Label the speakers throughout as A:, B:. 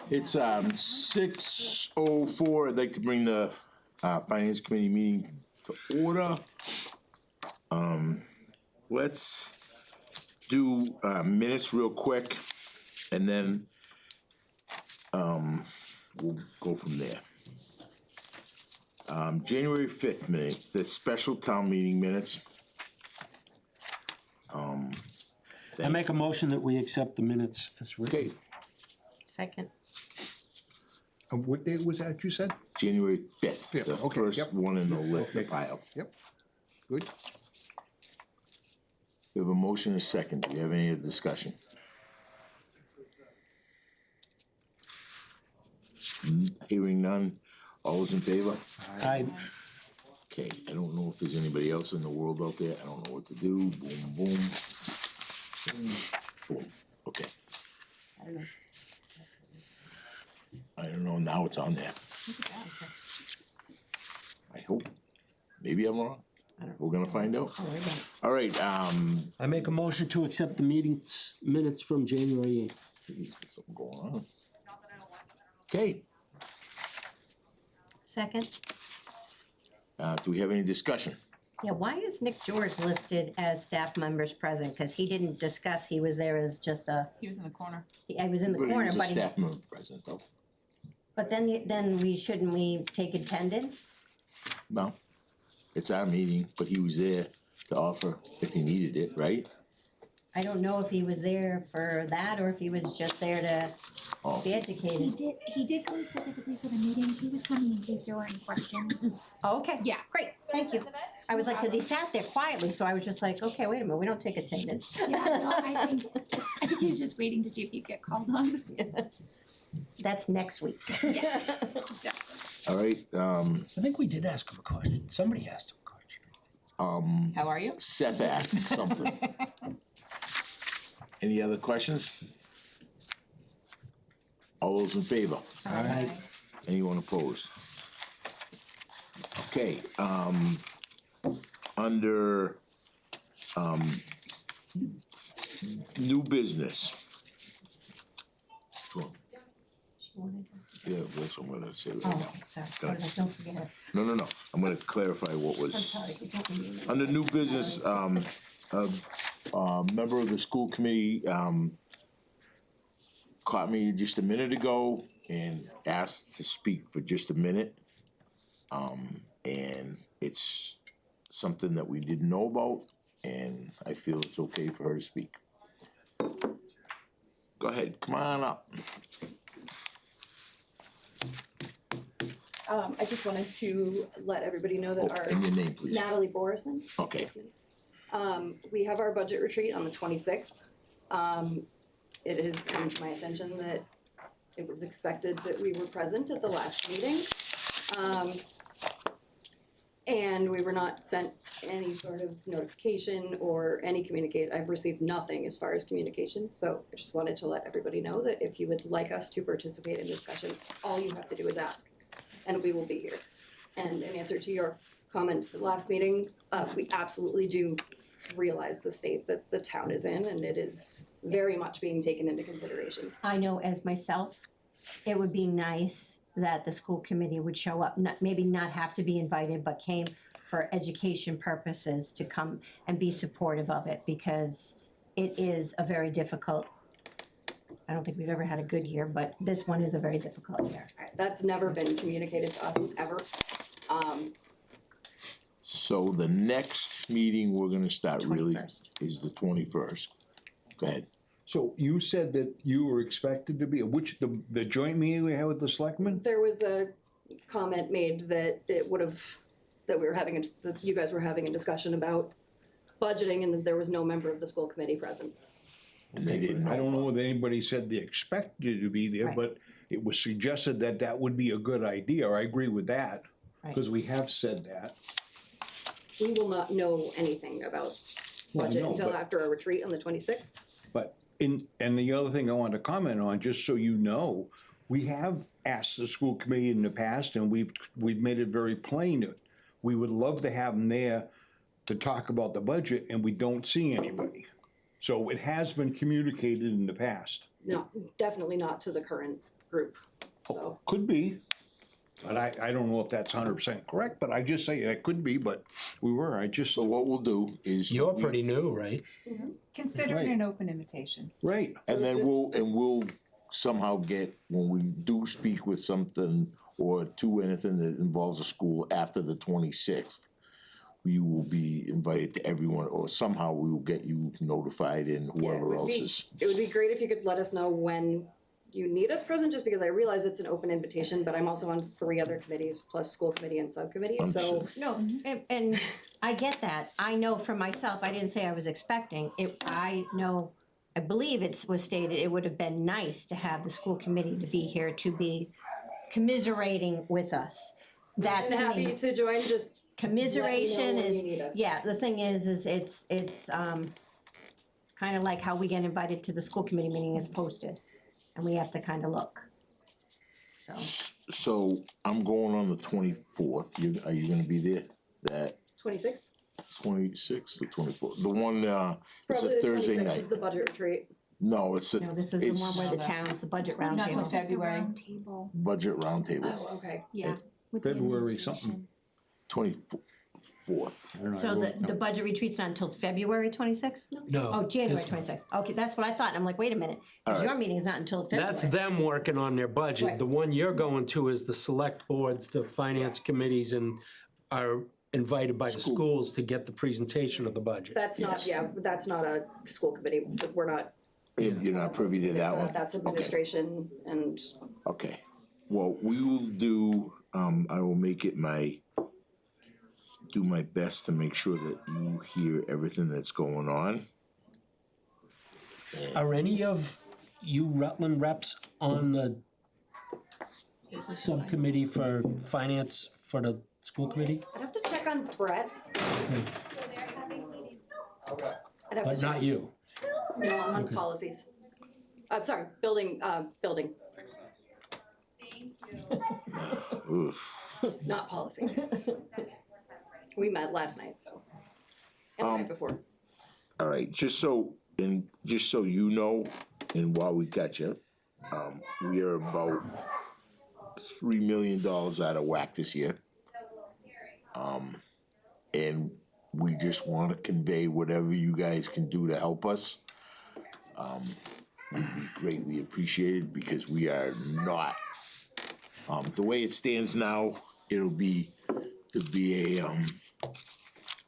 A: It's 6:04. I'd like to bring the Finance Committee meeting to order. Let's do minutes real quick, and then we'll go from there. January 5th minutes, the special town meeting minutes.
B: I make a motion that we accept the minutes as written.
A: Okay,
C: Second.
D: What date was that you said?
A: January 5th,
D: Fifth,
A: the
D: okay,
A: first
D: yep.
A: one in the
D: Okay.
A: pile.
D: Yep. Good.
A: We have a motion and a second. Do you have any discussion? Hearing none. All those in favor?
B: I,
A: Okay, I don't know if there's anybody else in the world out there. I don't know what to do. Boom, boom. Boom, boom. Okay.
C: I don't know.
A: I don't know. Now it's on there. I hope. Maybe I'm wrong. We're gonna find out.
C: Don't worry about it.
A: All right,
B: I make a motion to accept the minutes from January 8th.
A: geez, there's something going on. Okay,
C: Second.
A: do we have any discussion?
C: Yeah, why is Nick George listed as staff members present? Cause he didn't discuss, he was there as just
E: He was in the corner.
C: I was in the
A: But he
C: corner,
A: was a
C: but he,
A: staff member present though.
C: but then shouldn't we take attendance?
A: No, it's our meeting, but he was there to offer if he needed it, right?
C: I don't know if he was there for that or if he was just there to
A: Oh,
C: be educated.
F: He did come specifically for the meeting. He was coming in case there were any questions.
C: Oh, okay.
F: Yeah.
C: Great, thank you. I was like, cause he sat there quietly, so I was just like, okay, wait a minute, we don't take attendance.
F: Yeah, no, I think he was just waiting to see if he'd get called on.
C: That's next week.
F: Yes, exactly.
A: all right,
B: I think we did ask him a question. Somebody asked him a question.
E: How are you?
A: Seth asked something. Any other questions? All those in favor?
B: I,
A: Anyone opposed? Okay, under, new business. Sure. Yeah, that's what I'm gonna say right
C: Oh,
A: now.
C: sorry, I was like, don't forget it.
A: No, I'm gonna clarify what
C: I'm
A: was,
C: sorry, we don't need it.
A: under new business, a member of the school committee, caught me just a minute ago and asked to speak for just a minute. And it's something that we didn't know about, and I feel it's okay for her to speak. Go ahead, come on up.
G: I just wanted to let everybody know that
A: Oh,
G: our,
A: and your name, please.
G: Natalie Borison.
A: Okay.
G: We have our budget retreat on the 26th. It has come to my attention that it was expected that we were present at the last meeting. And we were not sent any sort of notification or any I've received nothing as far as communication. So I just wanted to let everybody know that if you would like us to participate in discussion, all you have to do is ask, and we will be here. And in answer to your comment at the last meeting, we absolutely do realize the state that the town is in, and it is very much being taken into consideration.
C: I know as myself, it would be nice that the school committee would show up, maybe not have to be invited, but came for education purposes to come and be supportive of it, because it is a very difficult, I don't think we've ever had a good year, but this one is a very difficult year.
G: That's never been communicated to us, ever.
A: So the next meeting we're gonna start really
C: 21st.
A: is the 21st. Go ahead.
D: So you said that you were expected to be, the joint meeting we had with the selectmen?
G: There was a comment made that it would have, that we were having, that you guys were having a discussion about budgeting, and that there was no member of the school committee present.
A: And they didn't
D: I don't know
A: know.
D: whether anybody said they expected you to be there,
C: Right.
D: but it was suggested that that would be a good idea. I agree with that,
C: Right.
D: because we have said that.
G: We will not know anything about
D: Well,
G: budget
D: no,
G: until
D: but-
G: after our retreat on the 26th.
D: But and the other thing I wanted to comment on, just so you know, we have asked the school committee in the past, and we've made it very plain that we would love to have them there to talk about the budget, and we don't see anybody. So it has been communicated in the past.
G: No, definitely not to the current group, so.
D: Could be. But I don't know if that's 100% correct, but I just say it could be, but I just,
A: So what we'll do is.
B: You're pretty new, right?
E: Consider
D: Right.
E: it an open invitation.
D: right.
A: And then we'll somehow get, when we do speak with something or do anything that involves a school after the 26th, we will be invited to everyone, or somehow we will get you notified and
G: Yeah,
A: whoever else is.
G: It would be great if you could let us know when you need us present, just because I realize it's an open invitation, but I'm also on 3 other committees, plus school committee and subcommittee, so.
A: Understood.
C: No, and I get that. I know for myself, I didn't say I was expecting it. I believe it was stated, it would have been nice to have the school committee to be here to be commiserating with us. That
G: And
C: to
G: happy
C: me,
G: to join, just
C: commiseration
G: when
C: is,
G: you need us.
C: yeah, the thing is it's kind of like how we get invited to the school committee meeting, it's posted. And we have to kind of look. So,
A: So I'm going on the 24th. Are you gonna be there? That
G: 26th,
A: 26th or 24th? The one, it's
G: probably
A: a
G: the
A: Thursday
G: 26th
A: night.
G: is the budget retreat.
A: No, it's a,
C: no, this is the one where the
A: it's
C: towns, the budget
E: Not till
C: roundtable.
E: February.
F: Table,
A: budget roundtable,
G: Oh, okay.
F: yeah, with the
D: February
F: administration.
D: something.
A: 24th.
C: So the budget retreat's not until February 26th?
B: No.
C: Oh, January
B: this one.
C: 26th. Okay, that's what I thought. I'm like, wait a minute, 'cause
A: All
C: your meeting is not until February.
B: That's them working on their budget.
C: Right.
B: The one you're going to is the select boards, the finance committees, and are invited by the
A: School.
B: schools to get the presentation of the budget.
G: That's not, yeah, that's not a school committee, we're not.
A: You're not privy to that one?
G: That's
A: Okay.
G: administration and,
A: Okay, well, we will do, I will make it do my best to make sure that you hear everything that's going on.
B: Are any of you Rutland reps on the subcommittee for finance for the school committee?
G: I'd have to check on Brett. I'd have to
B: But not
G: check.
B: you.
G: No, I'm on policies. I'm sorry, building,
A: Oof.
G: not policy. We met last night, so. And the night before.
A: All right, just so you know, and while we got you, we are about $3 million out of whack this year. And we just wanna convey whatever you guys can do to help us. Would be greatly appreciated, because we are not, the way it stands now, it'll be, to be a,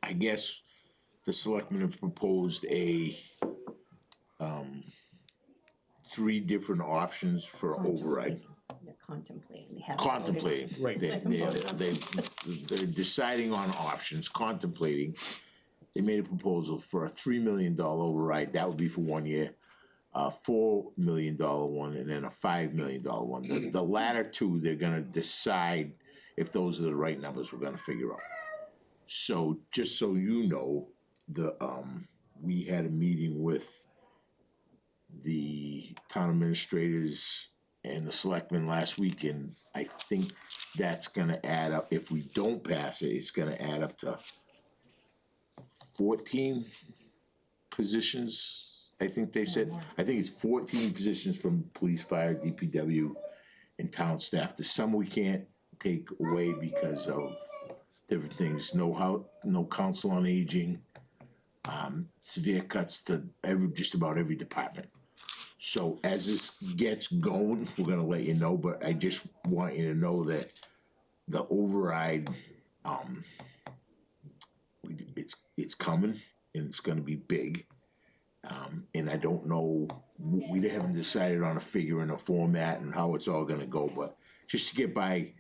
A: I guess, the selectmen have proposed 3 different options for override.
C: They're contemplating, they haven't voted.
A: Contemplating.
D: Right.
A: They're deciding on options, contemplating. They made a proposal for a $3 million override, that would be for 1 year. A $4 million one, and then a $5 million one. The latter two, they're gonna decide if those are the right numbers we're gonna figure out. So, just so you know, we had a meeting with the town administrators and the selectmen last week, and I think that's gonna add up, if we don't pass it, it's gonna add up to 14 positions, I think they said. I think it's 14 positions from police, fire, DPW, and town staff. There's some we can't take away because of different things, no council on aging, severe cuts to just about every department. So as this gets going, we're gonna let you know, but I just want you to know that the override, it's coming, and it's gonna be big. And I don't know, we haven't decided on a figure and a format and how it's all gonna go, but just to get by,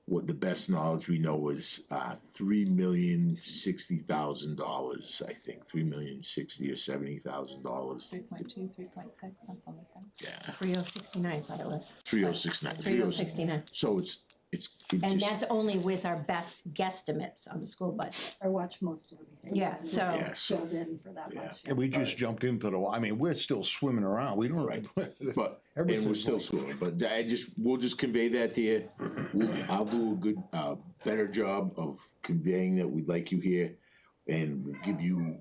A: what the best knowledge we know is $3,060,000, I think, $3,060,000 or $70,000.
E: 3.2, 3.6, something like that.
A: Yeah,
C: 3069, I thought it was.
A: 3069.
C: 3069.
A: So it
C: And
A: just,
C: that's only with our best guesstimates on the school budget.
H: I watch most of everything.
C: Yeah, so,
A: yeah, so,
H: Filled in for that
A: Yeah.
H: much.
D: And we just jumped into we're still swimming around, we don't.
A: Right. but, and we're
D: Everything's
A: still
D: like-
A: swimming, but we'll just convey that to you. I'll do a good, better job of conveying that we'd like you here, and we'll give you,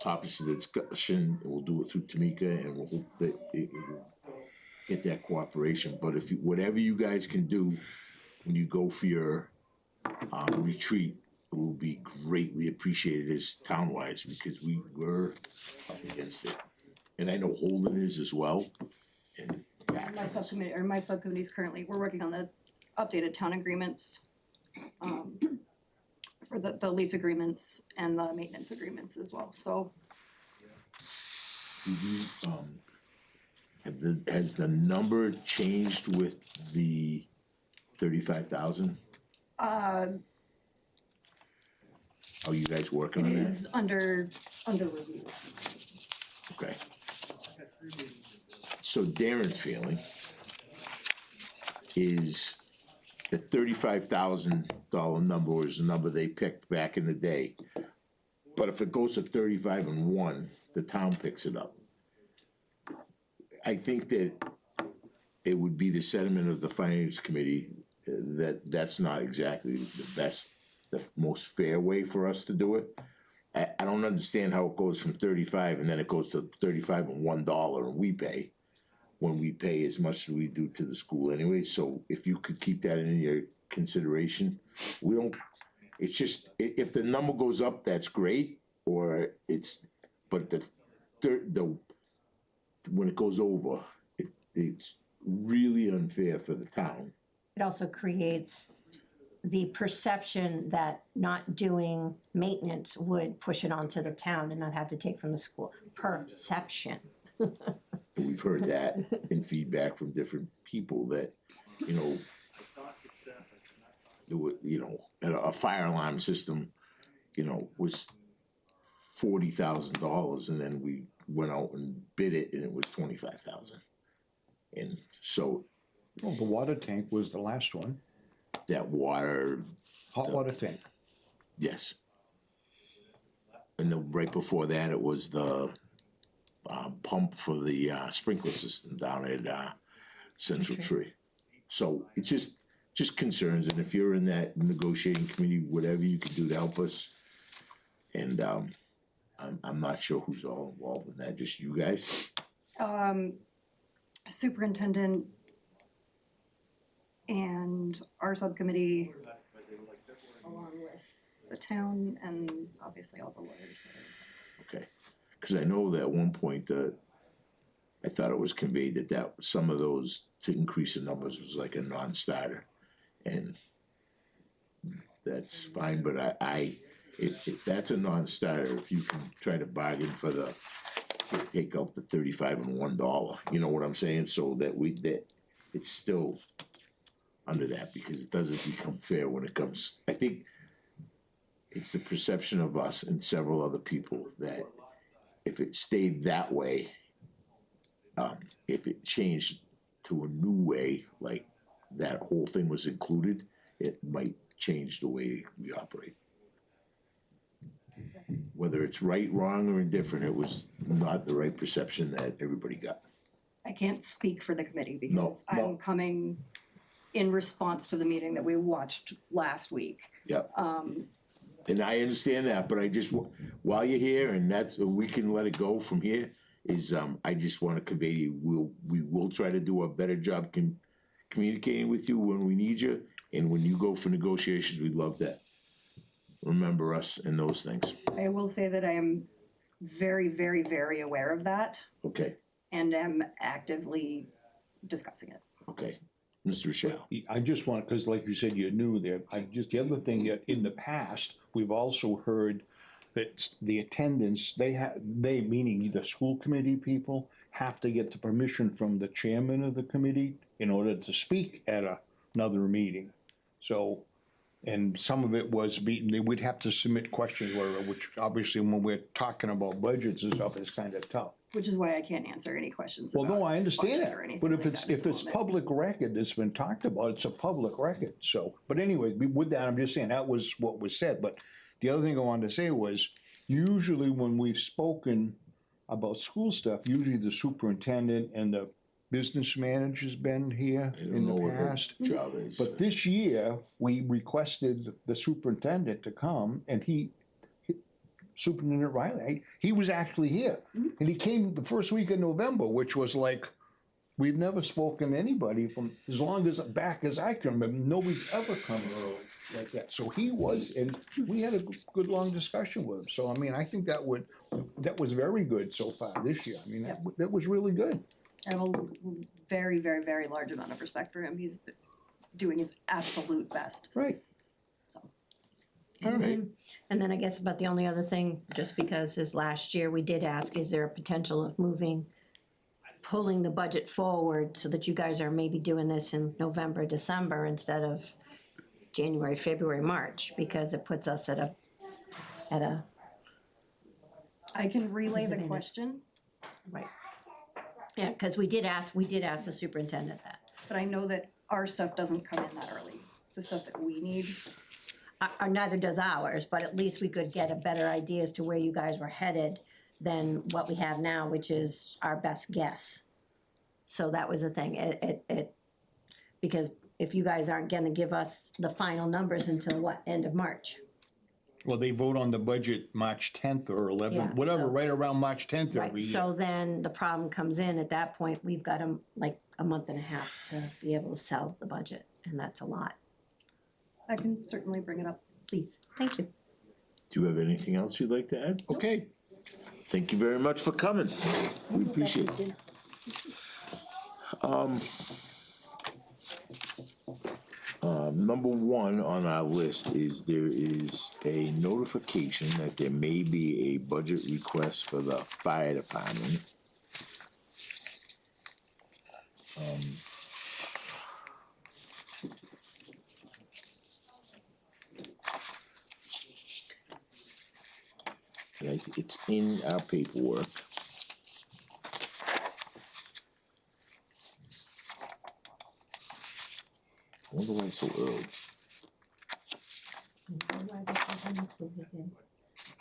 A: topics of discussion, and we'll do it through Tamika, and we'll hope that get that cooperation, but if you, whatever you guys can do when you go for your, retreat, it will be greatly appreciated as town-wise, because we were up against it. And I know Holden is as well, and
G: My
A: Paxton is.
G: subcommittee, or my subcommittee is currently, we're working on the updated town agreements, for the lease agreements and the maintenance agreements as well, so.
A: Do you, has the number changed with the 35,000? Are you guys working
G: It
A: on that?
G: is under review.
A: Okay. So Darren's feeling is the $35,000 number was the number they picked back in the day. But if it goes to 35 and 1, the town picks it up. I think that it would be the sentiment of the finance committee that that's not exactly the best, the most fair way for us to do it. I don't understand how it goes from 35 and then it goes to 35 and $1 and we pay, when we pay as much as we do to the school anyway. So if you could keep that in your consideration, we don't, it's just, if the number goes up, that's great, or it's, but the when it goes over, it's really unfair for the town.
C: It also creates the perception that not doing maintenance would push it onto the town and not have to take from the school. Perception.
A: We've heard that in feedback from different people that, you know, there were, you know, a fire alarm system, you know, was $40,000, and then we went out and bid it, and it was 25,000. And so
D: Well, the water tank was the last one,
A: that water,
D: hot water tank.
A: yes. And then right before that, it was the pump for the sprinkler system down at Central Tree. So it's just concerns, and if you're in that negotiating committee, whatever you can do to help us. And I'm not sure who's all involved in that, just you guys?
G: Superintendent and our subcommittee, along with the town and obviously all the lawyers that are.
A: Okay, cause I know that at one point, I thought it was conveyed that some of those, to increase the numbers was like a non-starter. And that's fine, but if that's a non-starter, if you can try to bargain for take out the 35 and $1, you know what I'm saying, so that it's still under that, because it doesn't become fair when it comes, I think it's the perception of us and several other people that if it stayed that way, if it changed to a new way, like that whole thing was included, it might change the way we operate. Whether it's right, wrong, or indifferent, it was not the right perception that everybody got.
G: I can't speak for the committee
A: No,
G: because
A: no.
G: I'm coming in response to the meeting that we watched last week.
A: Yep. And I understand that, but I just, while you're here, and that's, we can let it go from here, is, I just wanna convey to you, we will try to do a better job communicating with you when we need you, and when you go for negotiations, we'd love that. Remember us and those things,
G: I will say that I am very, very, very aware of that
A: okay,
G: and am actively discussing it.
A: okay, Mr. Rochelle.
D: I just want, cause like you said, you're new there, the other thing, that in the past, we've also heard that the attendance, they meaning the school committee people, have to get the permission from the chairman of the committee in order to speak at another meeting. So, and some of it was we'd have to submit questions, which obviously when we're talking about budgets and stuff is kind of tough.
G: Which is why I can't answer any questions
D: Well,
G: about
D: no, I understand
G: budget or
D: that,
G: anything
D: but
G: like
D: if
G: that at the
D: it's
G: moment.
D: public record that's been talked about, it's a public record, so, but anyway, with that, I'm just saying, that was what was said, but the other thing I wanted to say was, usually when we've spoken about school stuff, usually the superintendent and the business manager's been here
A: I don't
D: in
A: know
D: the
A: what her
D: past.
A: job is.
D: But this year, we requested the superintendent to come, and Superintendent Riley, he was actually here. And he came the first week of November, which was like, We've never spoken to anybody from, as long as, back as I can remember, nobody's ever come early like that. So he was, and we had a good, long discussion with him. So, I mean, I think that was very good so far this year. I mean, that was really good.
G: I have a very, very, very large amount of respect for him. He's doing his absolute best.
D: Right.
A: All right.
C: And then I guess about the only other thing, just because is last year, we did ask, is there a potential of pulling the budget forward so that you guys are maybe doing this in November, December instead of January, February, March, because it puts us at a
G: I can relay the question,
C: right. Yeah, cause we did ask the superintendent that.
G: but I know that our stuff doesn't come in that early. The stuff that we need.
C: Neither does ours, but at least we could get a better idea as to where you guys were headed than what we have now, which is our best guess. So that was the thing, because if you guys aren't gonna give us the final numbers until what, end of March?
D: Well, they vote on the budget March 10th or 11th,
C: Yeah,
D: whatever,
C: so-
D: right around March 10th
C: Right,
D: every year.
C: so then the problem comes in, at that point, we've got like a month and a half to be able to sell the budget, and that's a lot.
G: I can certainly bring it up.
C: Please, thank you.
A: Do you have anything else you'd like to add? Okay. Thank you very much for coming. We appreciate it. Number one on our list is there is a notification that there may be a budget request for the fire department. Yeah, it's in our paperwork. I wonder why it's so early.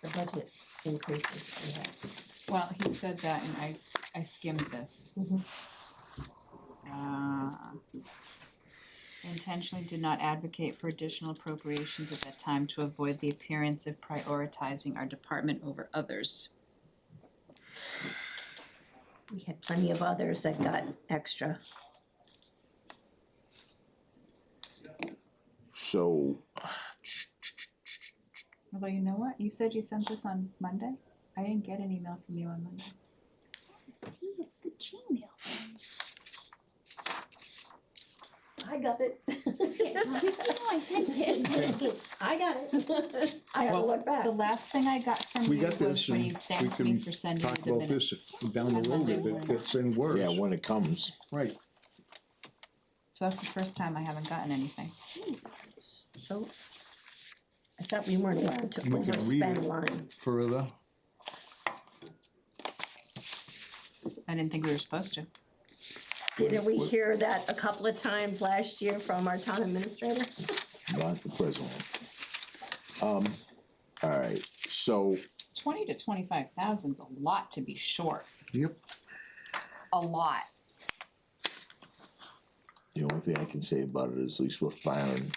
C: The budget increases we have.
E: Well, he said that and I skimmed this.
C: Mhm.
E: Intentionally did not advocate for additional appropriations at that time to avoid the appearance of prioritizing our department over others.
C: We had plenty of others that got extra.
A: So,
E: Although you know what, you said you sent this on Monday? I didn't get an email from you on Monday.
F: See, it's the Gmail.
C: I got it.
F: I sent it.
C: I got it. I gotta
D: Well,
C: look back.
E: The last thing I got from
D: We
E: you
D: got
E: was
D: this
E: when
D: and
E: you
D: we
E: thanked me
D: can
E: for sending me
D: talk
E: the
D: about this
E: minutes.
D: down the
E: On
D: road
E: Monday
D: if
E: morning.
D: it gets any worse.
A: yeah, when it comes.
D: Right.
E: So that's the first time I haven't gotten anything.
C: So, I thought we weren't allowed to
D: We can read
C: overspend
D: it.
C: line.
D: Further.
E: I didn't think we were supposed to.
C: Didn't we hear that a couple of times last year from our town administrator?
A: Not the present one. Alright, so,
E: 20 to 25,000's a lot to be short.
D: Yep.
E: A lot.
A: the only thing I can say about it is at least we're firing,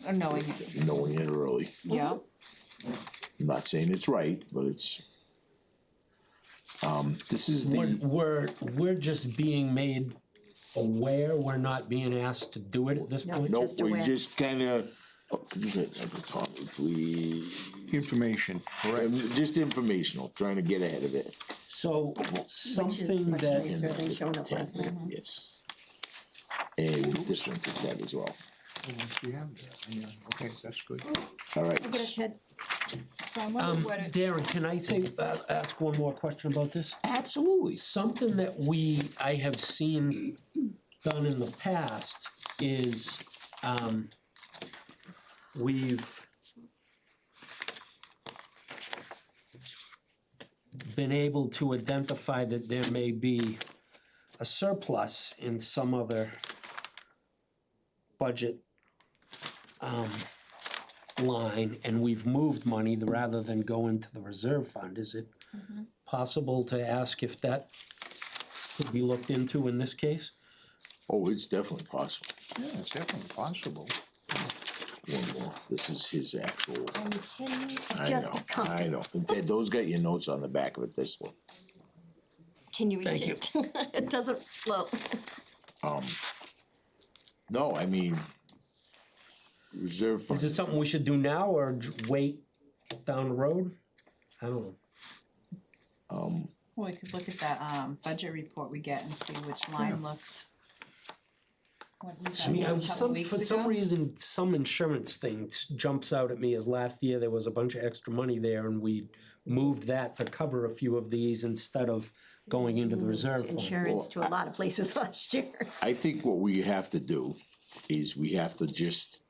E: Or knowing it.
A: knowing it early.
E: Yeah.
A: I'm not saying it's right, but it's. This is the,
B: We're just being made aware, we're not being asked to do it at this point?
A: nope,
C: just
A: we
C: aware.
A: just kinda, can you get at the top, please?
D: Information, correct.
A: Just informational, trying to get ahead of it.
B: So,
C: Which is
B: something
C: much
B: that,
C: nicer than showing up last minute.
A: Yes. And this one takes that as well.
D: We have that, yeah, okay, that's good.
A: Alright,
C: Get us, Ted.
E: So I'm wondering what it,
B: Darren, can I say, ask one more question about this?
A: absolutely.
B: Something that I have seen done in the past is, we've been able to identify that there may be a surplus in some other budget line, and we've moved money rather than go into the reserve fund. Is it possible to ask if that could be looked into in this case?
A: Oh, it's definitely possible.
D: Yeah, it's definitely possible.
A: One more, this is his actual,
C: Are you kidding me?
A: I
C: Just
A: know,
C: get comfortable.
A: I know. And Ted, those got your notes on the back of it, this one.
C: Can you read
B: Thank
C: it? It doesn't float.
A: No, I mean, reserve fund.
B: Is it something we should do now or wait down the road? I don't know.
E: Well, we could look at that, budget report we get and see which line looks. What we got
B: I mean,
E: a couple
B: for
E: weeks
B: some
E: ago.
B: reason, some insurance thing jumps out at me as last year there was a bunch of extra money there and we moved that to cover a few of these instead of going into the reserve fund.
C: Insurance to a lot of places last year.
A: I think what we have to do is we have to just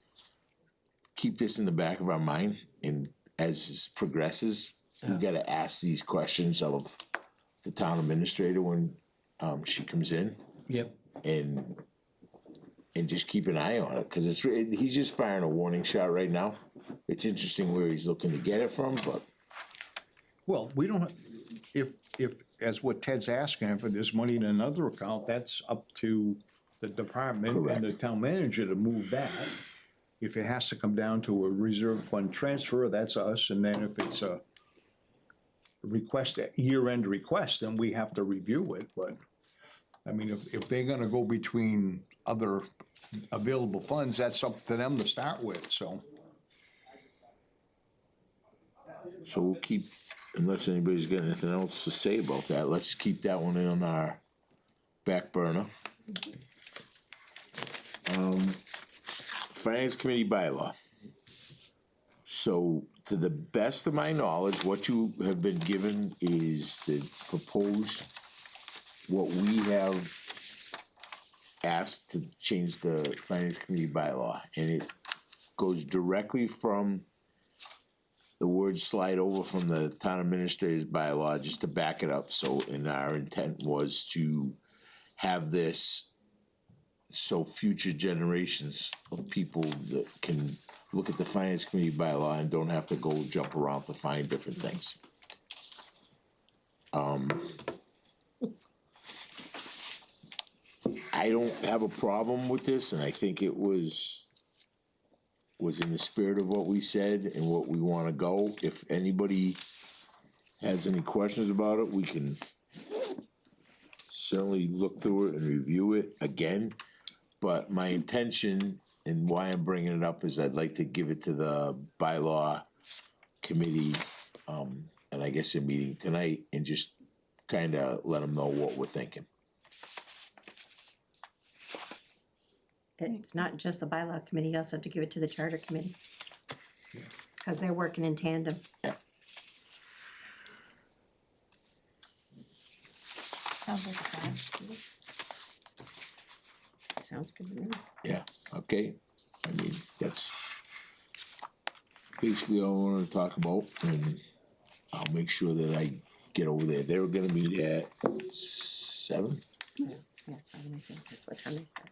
A: keep this in the back of our mind, and as this progresses, we gotta ask these questions of the town administrator when, she comes in,
B: Yep.
A: and just keep an eye on it, cause he's just firing a warning shot right now. It's interesting where he's looking to get it from, but
D: Well, we don't, if, as what Ted's asking, if there's money in another account, that's up to the department and the
A: Correct.
D: town manager to move that. If it has to come down to a reserve fund transfer, that's us, and then if it's a request, a year-end request, then we have to review it, but, I mean, if they're gonna go between other available funds, that's up to them to start with, so.
A: so we'll keep, unless anybody's got anything else to say about that, let's keep that one on our back burner. Finance Committee bylaw. So, to the best of my knowledge, what you have been given is the proposed, what we have asked to change the Finance Committee bylaw, and it goes directly from the words slide over from the town administrator's bylaw, just to back it up, so, and our intent was to have this so future generations of people that can look at the finance committee bylaw and don't have to go jump around to find different things. I don't have a problem with this, and I think it was in the spirit of what we said and what we wanna go. If anybody has any questions about it, we can certainly look through it and review it again. But my intention and why I'm bringing it up is I'd like to give it to the bylaw committee, and I guess a meeting tonight, and just kinda let them know what we're thinking.
C: It's not just the bylaw committee, you also have to give it to the charter committee. Cause they're working in tandem.
E: Sounds like a plan.
C: Sounds good to me.
A: Yeah, okay, I mean, that's basically all I wanted to talk about, and I'll make sure that I get over there. They were gonna meet at 7?
C: Yeah, so I think that's what time they start.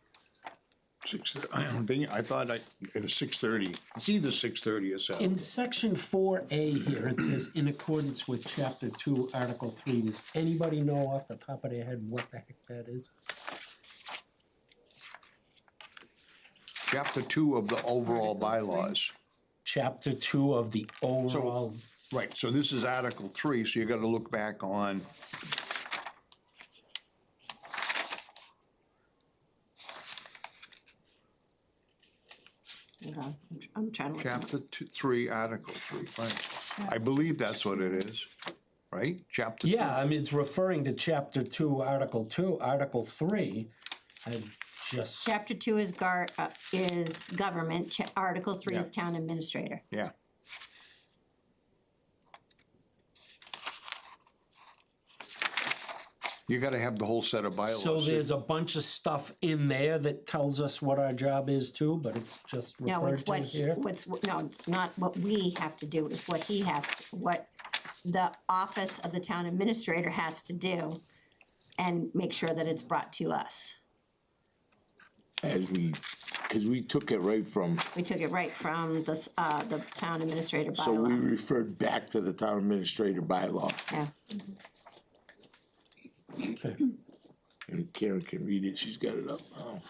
D: 6:30, I thought it was 6:30, it's either 6:30 or 7.
B: In section 4A here, it says, in accordance with chapter 2, article 3, does anybody know off the top of their head what the heck that is?
D: Chapter 2 of the overall bylaws.
B: Chapter 2 of the overall,
D: Right, so this is Article 3, so you gotta look back on,
C: Hold on, I'm trying to look.
D: Chapter 3, Article 3, right. I believe that's what it is, right? Chapter 2.
B: yeah, I mean, it's referring to chapter 2, article 2, article 3, I just,
C: Chapter 2 is government, article 3 is town administrator.
D: Yeah. You gotta have the whole set of bylaws.
B: so there's a bunch of stuff in there that tells us what our job is too, but it's just
C: No,
B: referred
C: it's
B: to
C: what,
B: here.
C: no, it's not what we have to do, it's what he has, what the office of the town administrator has to do and make sure that it's brought to us.
A: Cause we took it right from,
C: We took it right from the town administrator
A: so we
C: bylaw.
A: referred back to the town administrator bylaw,
C: Yeah,
B: Okay.
A: and Karen can read it, she's got it up now.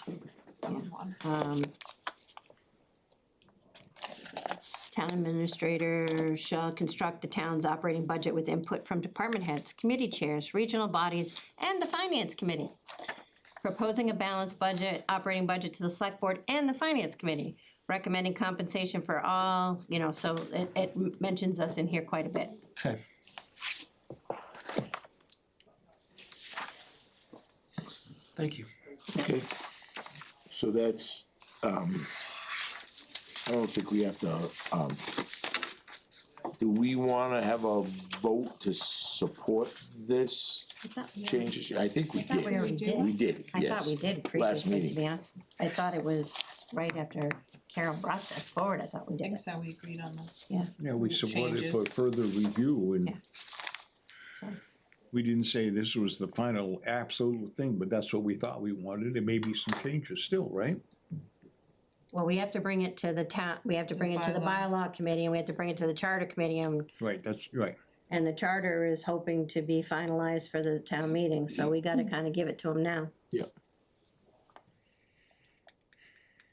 C: town administrator shall construct the town's operating budget with input from department heads, committee chairs, regional bodies, and the finance committee. proposing a balanced budget, operating budget to the select board and the finance committee, recommending compensation for all, you know, so it mentions us in here quite a bit.
B: Okay. Thank you.
A: Okay, so that's, I don't think we have to, do we wanna have a vote to support this changes? I think we
C: thought we
A: did.
C: already did.
A: We did,
C: I
A: yes.
C: thought we did
A: Last
C: previously, to
A: meeting.
C: be honest. I thought it was right after Carol brought this forward, I thought we
E: I
C: did
E: think
C: it.
E: so, we agreed on that.
D: Yeah, we supported it for
E: Changes.
D: further review, and
C: Yeah. So,
D: we didn't say this was the final absolute thing, but that's what we thought we wanted. There may be some changes still, right?
C: well, we have to bring it to the town, we have to bring it to the bylaw committee, and we have to bring it to the charter committee,
D: Right, that's right.
C: and the charter is hoping to be finalized for the town meeting, so we gotta kinda give it to them now.
A: Yep.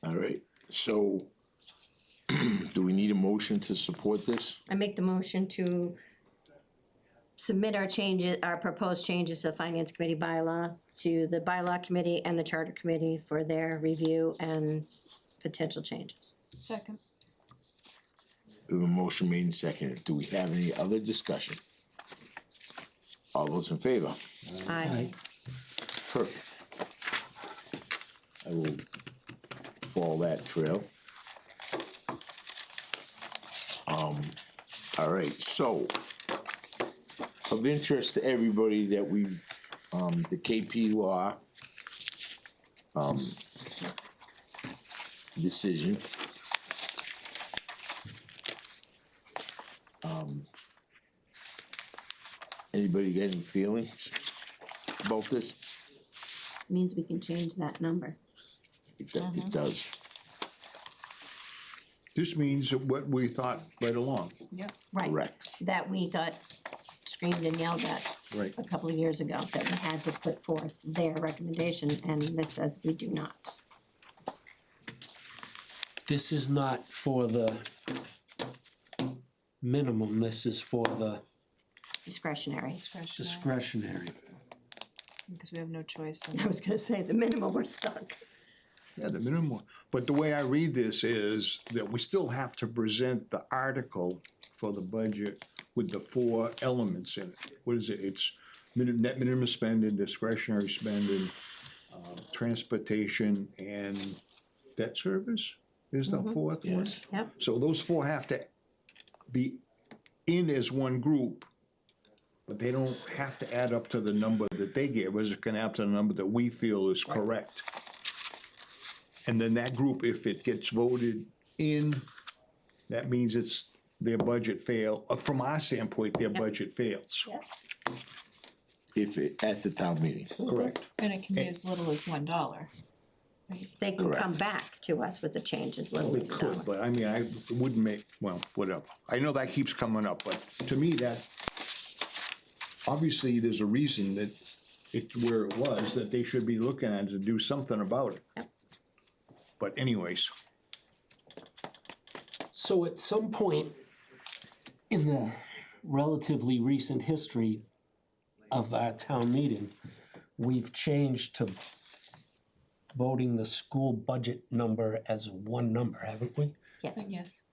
A: All right, so do we need a motion to support this?
C: I make the motion to submit our changes, our proposed changes to the finance committee bylaw to the bylaw committee and the charter committee for their review and potential changes.
E: Second.
A: We have a motion made and seconded. Do we have any other discussion? All those in favor?
C: Aye.
A: Perfect. I will follow that trail. All right, so of interest to everybody that we, the KP Law decision. Anybody got any feelings about this?
C: Means we can change that number.
A: It does.
D: This means what we thought right along.
E: Yep.
C: Right,
A: Correct.
C: that we got screamed and yelled at
D: Right.
C: a couple of years ago, that we had to put forth their recommendation, and this says we do not.
B: This is not for the minimum, this is for the
C: Discretionary.
B: discretionary.
E: Because we have no choice.
C: I was gonna say, the minimum, we're stuck.
D: Yeah, the minimum, but the way I read this is that we still have to present the article for the budget with the 4 elements in it. What is it? It's net minimum spending, discretionary spending, transportation, and debt service is the 4th one?
A: Yes.
C: Yep.
D: So those 4 have to be in as one group, but they don't have to add up to the number that they gave us. It can add to the number that we feel is correct. And then that group, if it gets voted in, that means it's their budget fail, from our standpoint, their budget fails.
A: If it, at the town meeting.
D: Correct.
E: And it can be as little as $1.
C: They can come
A: Correct.
C: back to us with the change as little
D: We
C: as a
D: could,
C: dollar.
D: but I mean, I wouldn't make, well, whatever. I know that keeps coming up, but to me, that, obviously, there's a reason that it's where it was, that they should be looking at it to do something about it.
C: Yep.
D: But anyways,
B: So at some point in the relatively recent history of our town meeting, we've changed to voting the school budget number as one number, haven't we?
C: Yes,
E: Yes.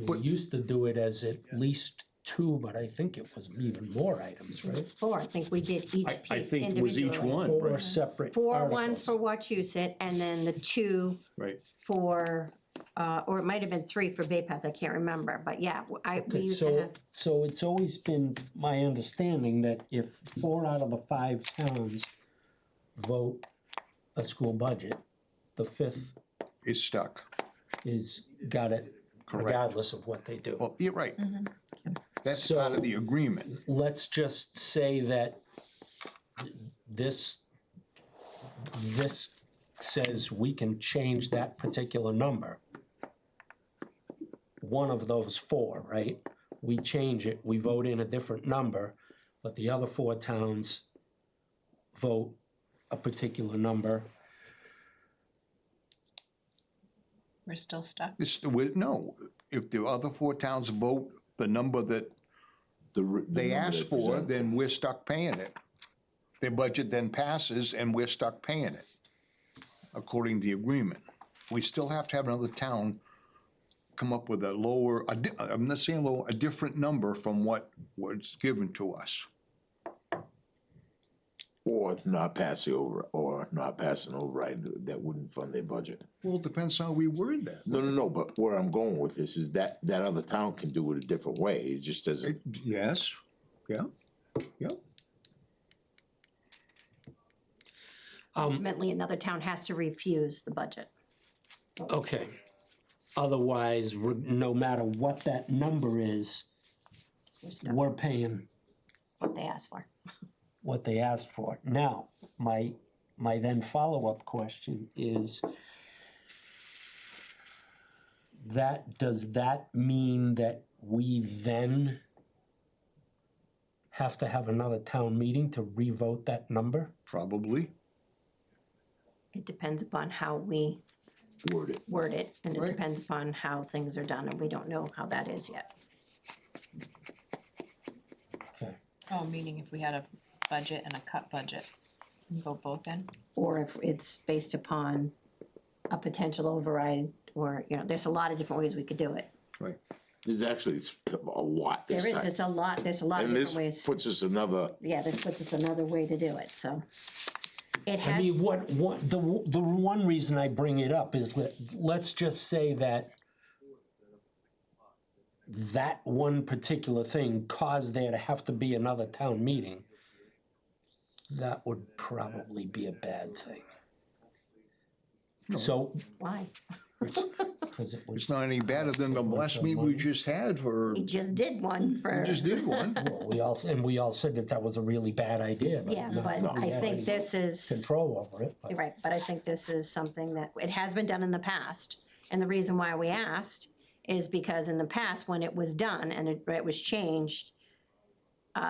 B: We used to do it as at least 2, but I think it was even more items, right?
C: it's 4, I think we did each
D: I
C: piece
D: think it was
C: individually.
D: each one,
B: 4
D: right?
B: separate
C: 4 ones
B: articles.
C: for Wachusett, and then the 2
D: Right.
C: for, or it might have been 3 for Bay Path, I can't remember, but yeah, we
B: Okay,
C: used to
B: so,
C: have,
B: so it's always been my understanding that if 4 out of the 5 towns vote a school budget, the 5th
D: It's stuck.
B: is got it
D: Correct.
B: regardless of what they do.
D: Well, you're right. That's
B: So-
D: part of the agreement.
B: Let's just say that this says we can change that particular number. One of those 4, right? We change it, we vote in a different number, but the other 4 towns vote a particular number.
E: We're still stuck.
D: It's, no, if the other 4 towns vote the number that
A: The
D: they
A: number
D: asked
A: that
D: for,
A: present-
D: then we're stuck paying it. Their budget then passes and we're stuck paying it, according to the agreement. We still have to have another town come up with a lower, I'm not saying lower, a different number from what was given to us.
A: Or not passing override that wouldn't fund their budget.
D: Well, it depends how we word that.
A: No, but where I'm going with this is that other town can do it a different way, it just doesn't.
D: Yes, yeah, yeah.
C: Ultimately, another town has to refuse the budget.
B: Okay. Otherwise, no matter what that number is,
C: We're stuck
B: we're paying
C: what they asked for.
B: what they asked for. Now, my then follow-up question is, does that mean that we then have to have another town meeting to revote that number?
D: Probably.
C: It depends upon how we
A: Word it.
C: and it
D: Right.
C: depends upon how things are done, and we don't know how that is yet.
B: Okay.
E: Oh, meaning if we had a budget and a cut budget, vote both in?
C: Or if it's based upon a potential override, or, there's a lot of different ways we could do it.
D: Right.
A: There's actually a lot this
C: There is,
A: time.
C: there's a lot of
A: And this
C: different ways.
A: puts us another,
C: This puts us another way to do it, so. It
B: I
C: has,
B: mean, the one reason I bring it up is let's just say that one particular thing caused there to have to be another town meeting. That would probably be a bad thing. So,
C: why?
B: cause it was,
D: It's not any better than the last meeting we just had for,
C: We just did one for.
D: we just did one.
B: we all said that was a really bad idea, but.
C: Yeah,
B: none
C: but
B: of us
C: I
B: had
C: think
B: any
C: this is,
B: Control over it, but.
C: right, but I think this is something that, it has been done in the past. And the reason why we asked is because in the past, when it was done and it was changed,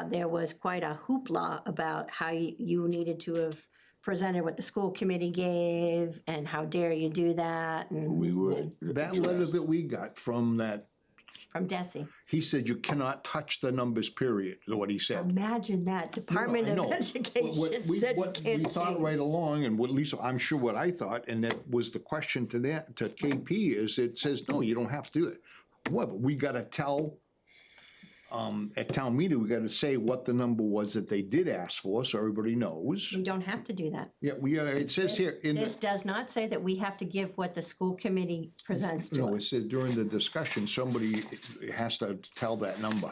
C: there was quite a hoopla about how you needed to have presented what the school committee gave, and how dare you do that, and
A: we were.
D: That letter that we got from that,
C: from Desi.
D: he said you cannot touch the numbers, period, is what he said.
C: Imagine that, Department
D: I
C: of
D: know. What
C: Education
D: we-
C: said you
D: what we
C: can't
D: thought
C: change.
D: right along, and what, at least I'm sure what I thought, and that was the question to KP, is it says, no, you don't have to do it. What, but we gotta tell, at town meeting, we gotta say what the number was that they did ask for, so everybody knows.
C: We don't have to do that.
D: Yeah, it says here in
C: This
D: the,
C: does not say that we have to give what the school committee presents to
D: no, it
C: us,
D: says during the discussion, somebody has to tell that number.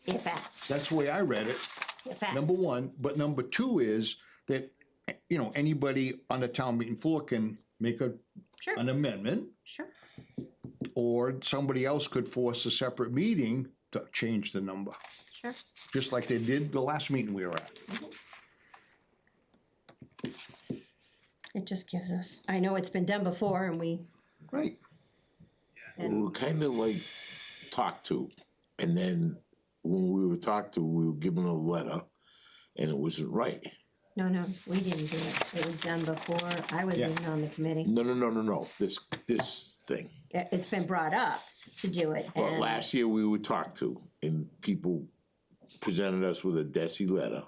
C: if asked,
D: That's the way I read it.
C: if asked.
D: Number one, but number two is that, anybody on the town meeting floor can make
C: Sure.
D: an amendment,
C: Sure.
D: or somebody else could force a separate meeting to change the number,
C: Sure.
D: just like they did the last meeting we were at.
C: It just gives us, I know it's been done before and we,
D: Right.
A: We were kind of like talked to, and then when we were talked to, we were given a letter, and it wasn't right.
C: no, we didn't do it. It was done before I was
D: Yeah.
C: even on the committee.
A: No, this thing.
C: It's been brought up to do it,
A: But
C: and
A: last year we were talked to, and people presented us with a DESI letter.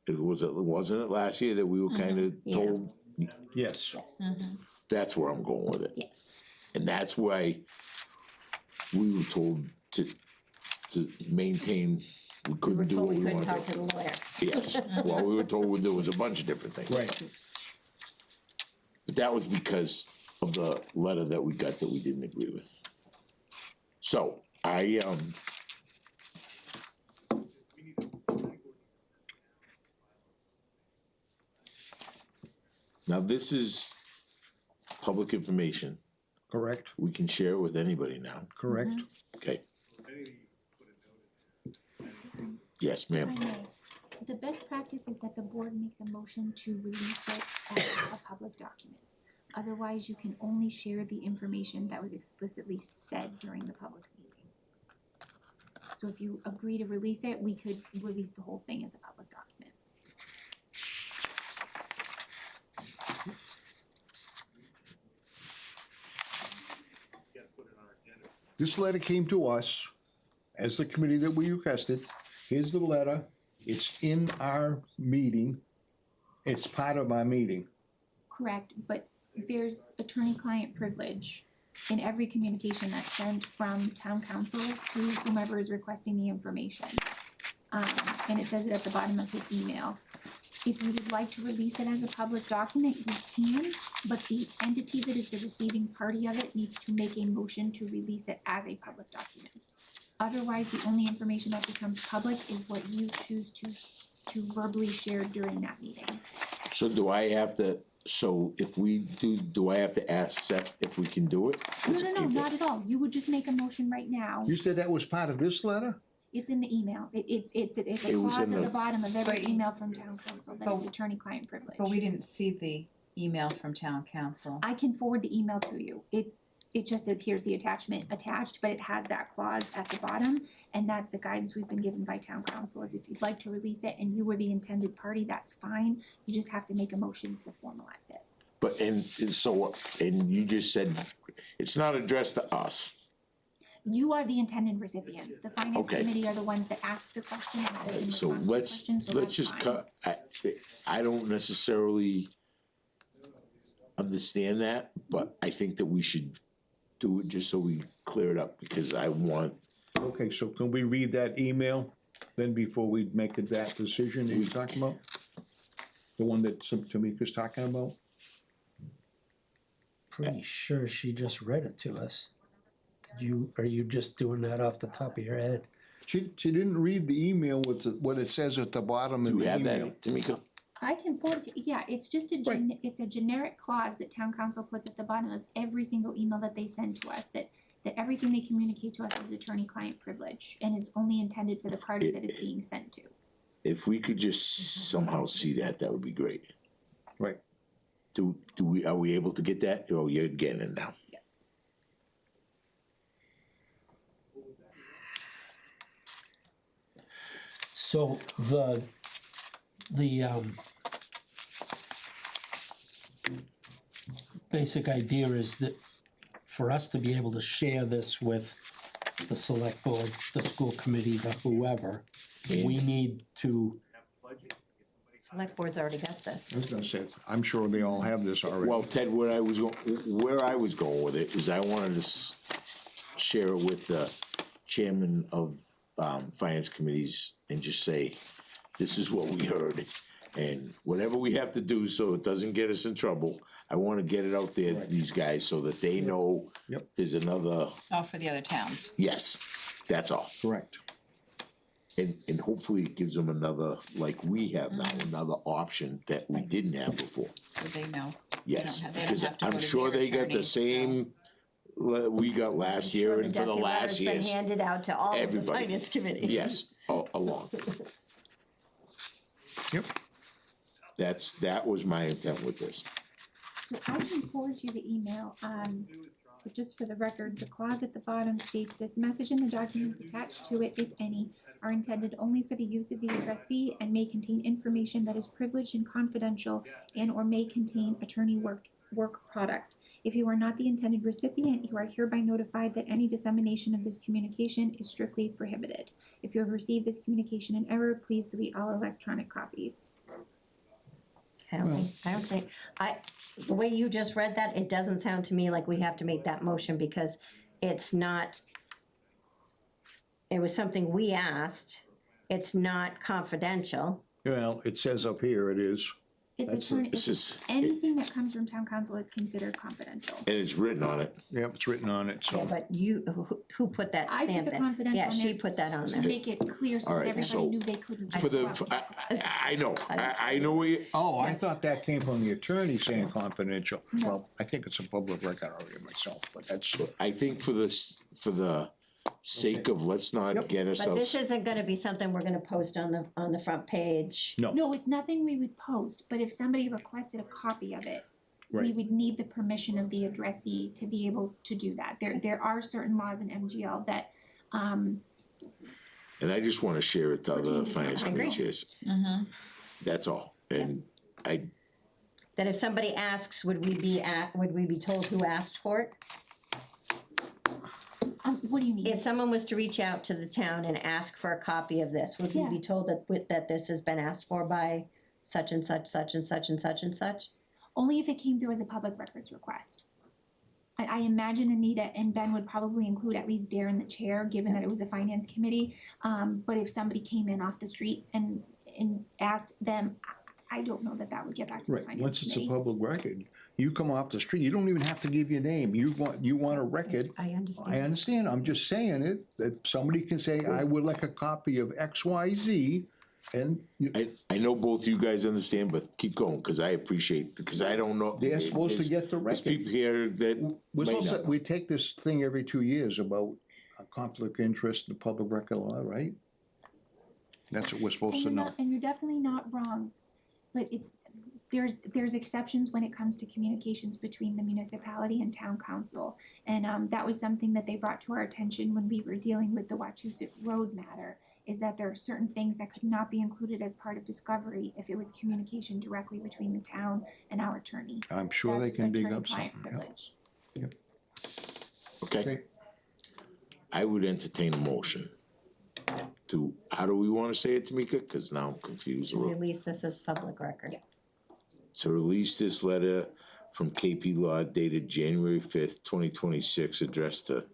A: Wasn't it last year that we were kind of
C: Yeah.
A: told,
D: Yes.
A: that's where I'm going with it.
C: yes,
A: And that's why we were told to maintain, we
C: we were
A: couldn't do
C: told
A: what
C: we
A: we
C: couldn't talk
A: wanted.
C: to the lawyer.
A: Yes, well, we were told there was a bunch of different things.
D: Right.
A: But that was because of the letter that we got that we didn't agree with. So, now this is public information.
D: Correct,
A: We can share it with anybody now,
D: correct.
A: okay? Yes, ma'am.
F: If I may, the best practice is that the board makes a motion to release it as a public document. Otherwise, you can only share the information that was explicitly said during the public meeting. So if you agree to release it, we could release the whole thing as a public document.
D: This letter came to us as the committee that we requested. Here's the letter. It's in our meeting. It's part of our meeting.
F: Correct, but there's attorney-client privilege in every communication that's sent from town council to whomever is requesting the information. And it says it at the bottom of his email. If you would like to release it as a public document, you can, but the entity that is the receiving party of it needs to make a motion to release it as a public document. Otherwise, the only information that becomes public is what you choose to verbally share during that meeting.
A: So do I have to, so if we do I have to ask Seth if we can do it?
F: No, not at all. You would just make a motion right now.
D: You said that was part of this letter?
F: It's in the email. It's a
A: It was
F: clause at
A: in
F: the
A: the-
F: bottom of every
E: But-
F: email from town council that it's attorney-client privilege.
E: But we didn't see the email from town council.
F: I can forward the email to you. It just says, here's the attachment attached, but it has that clause at the bottom. And that's the guidance we've been given by town council, is if you'd like to release it and you were the intended party, that's fine. You just have to make a motion to formalize it.
A: But, and you just said, it's not addressed to us.
F: You are the intended recipients. The finance
A: Okay.
F: committee are the ones that asked the question and that was in
A: So
F: response to the question, so
A: let's
F: that's
A: just
F: fine.
A: cut, I don't necessarily understand that, but I think that we should do it just so we clear it up, because I want,
D: Okay, so can we read that email then before we make that decision that you're talking about? The one that Tamika's talking about?
B: Pretty sure she just read it to us. Are you just doing that off the top of your head?
D: She didn't read the email with what it says at the bottom of
A: do you
D: the
A: have
D: email.
A: that, Tamika?
F: I can forward it, yeah, it's just it's a generic clause that town council puts at the bottom of every single email that they send to us, that everything they communicate to us is attorney-client privilege and is only intended for the party that it's being sent to.
A: If we could just somehow see that, that would be great.
D: Right.
A: Are we able to get that? Oh, you're getting it now.
B: So the basic idea is that for us to be able to share this with the select board, the school committee, the whoever, we need to,
C: Select board's already got this.
D: I was gonna say, I'm sure they all have this already.
A: Well, Ted, where I was going with it is I wanted to share it with the chairman of finance committees and just say, this is what we heard. And whatever we have to do so it doesn't get us in trouble, I wanna get it out there to these guys so that they know
D: Yep.
A: there's another,
E: Oh, for the other towns.
A: yes, that's all.
D: Correct.
A: And hopefully it gives them another, like we have now, another option that we didn't have before.
E: So they know.
A: Yes,
E: They don't
A: because
E: have to
A: I'm
E: go to
A: sure
E: their
A: they got the
E: attorneys, so-
A: same, we got last year and for the
C: Desi
A: last
C: letter's been
A: years.
C: handed out to all of the
A: Everybody.
C: finance committee.
A: Yes, along.
D: Yep.
A: That was my intent with this.
F: So I can forward you the email, but just for the record, the clause at the bottom states, this message and the documents attached to it, if any, are intended only for the use of the addressee and may contain information that is privileged and confidential and or may contain attorney work product. If you are not the intended recipient, you are hereby notified that any dissemination of this communication is strictly prohibited. If you have received this communication in error, please delete all electronic copies.
C: I don't think, the way you just read that, it doesn't sound to me like we have to make that motion because it's not, it was something we asked, it's not confidential.
D: Well, it says up here it is.
F: It's
A: That's
F: attorney,
A: it's just,
F: anything that comes from town council is considered confidential.
A: and it's written on it.
D: Yep, it's written on it,
C: Yeah,
D: so.
C: but who put that
F: I put
C: stamp
F: the
C: there?
F: confidential
C: Yeah,
F: on
C: she
F: there
C: put that on
F: to
C: there.
F: make it clear so
A: All
F: that
A: right,
F: everybody
A: so
F: knew they couldn't.
A: For the,
F: just go out.
A: I know, I know where you,
D: Oh, I thought that came from the attorney saying confidential. Well, I think it's a public record already myself, but that's,
A: I think for the sake of, let's not
D: Yep.
A: get
C: But this
A: ourselves,
C: isn't gonna be something we're gonna post on the front page.
D: no,
F: No, it's nothing we would post, but if somebody requested a copy of it, we
D: Right.
F: would need the permission of the addressee to be able to do that. There are certain laws in MGL that,
A: and I just wanna share it to other
F: Pertain to
A: finance
F: town
A: committee
F: council.
A: chairs.
E: Mm-hmm.
A: That's all, and
C: That if somebody asks, would we be told who asked for it?
F: What do you mean?
C: If someone was to reach out to the town and ask for a copy of this, would we
F: Yeah.
C: be told that this has been asked for by such and such, such and such and such and such?
F: Only if it came through as a public records request. I imagine Anita and Ben would probably include at least Darren the chair, given that it was a finance committee. But if somebody came in off the street and asked them, I don't know that that would get back to the
D: Right,
F: finance
D: once it's a
F: committee.
D: public record, you come off the street, you don't even have to give your name, you want a record.
C: I
D: I
C: understand.
D: understand, I'm just saying it, that somebody can say, I would like a copy of X, Y, Z, and
A: I know both you guys understand, but keep going, cause I appreciate, because I don't know.
D: they're supposed to
A: There's-
D: get the
A: There's
D: record.
A: people here that
D: We're
A: may
D: supposed to,
A: not.
D: we take this thing every 2 years about a conflict of interest in the public record law, right? That's what we're supposed to know.
F: And you're definitely not wrong, but there's exceptions when it comes to communications between the municipality and town council. And that was something that they brought to our attention when we were dealing with the Wachusett Road matter, is that there are certain things that could not be included as part of discovery if it was communication directly between the town and our attorney.
D: I'm sure they
F: That's
D: can dig up
F: attorney-client
D: something. yeah.
F: privilege.
A: Okay,
D: Okay,
A: I would entertain a motion to, how do we wanna say it, Tamika? Cause now I'm confused a
C: To
A: little.
C: release this as public record.
F: Yes.
A: To release this letter from KP Law dated January 5th, 2026, addressed to